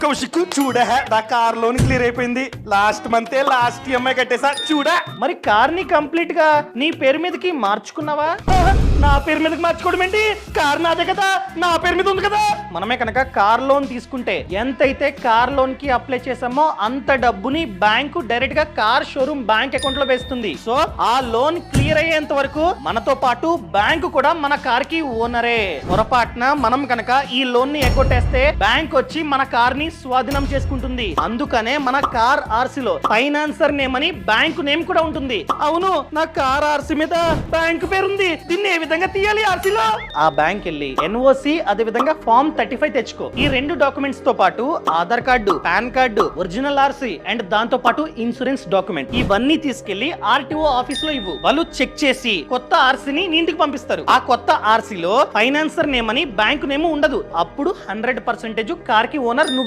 కౌశిక్ చూడ నా car loan clear అయిపోయింది. లాస్ట్ మంతే లాస్ట్ ఈఎంఐ కట్టేసా చూడ. మరి కార్ ని కంప్లీట్ గా నీ పేరు మీదకి మార్చుకున్నావా? నా పేరు మీదకి మార్చుకోవడం ఏంటి? కార్ నాదే కదా, నా పేరు మీద ఉంది కదా. మనమే కనుక కార్ లోన్ తీసుకుంటే ఎంతైతే కార్ లోన్ కి అప్లై చేసామో అంత డబ్బుని బ్యాంకు డైరెక్ట్ గా కార్ షోరూమ్ బ్యాంక్ అకౌంట్ లో వేస్తుంది. సో ఆ లోన్ క్లియర్ అయ్యేంత వరకు మనతో పాటు బ్యాంకు కూడా మన కార్ కి ఓనరే. పొరపాటున మనం కనుక ఈ లోన్ ని ఎగ్గొట్టేస్తే బ్యాంక్ వచ్చి మన కార్ ని స్వాధీనం చేసుకుంటుంది. అందుకనే మన కార్ ఆర్సీ లో ఫైనాన్సర్ నేమ్ అని బ్యాంకు నేమ్ కూడా ఉంటుంది. అవును, నా కార్ ఆర్సీ మీద బ్యాంక్ పేరుంది. దీన్ని ఏ విధంగా తీయాలి ఆర్సీలో? ఆ బ్యాంక్ వెళ్ళి ఎన్ఓసి అదే విధంగా ఫామ్ 35 తెచ్చుకో. ఈ 2 డాక్యుమెంట్స్ తో పాటు Aadhaar card, pan card, original RC and దాంతో పాటు ఇన్సూరెన్స్ డాక్యుమెంట్ ఇవన్నీ తీసుకెళ్లి ఆర్టీఓ ఆఫీస్ లో ఇవ్వు. వాళ్ళు చెక్ చేసి కొత్త ఆర్సీని నీ ఇంటికి పంపిస్తారు. ఆ కొత్త ఆర్సీలో ఫైనాన్సర్ నేమ్ అని బ్యాంకు నేమ్ ఉండదు. అప్పుడు 100% కార్ కి ఓనర్ నువ్వు.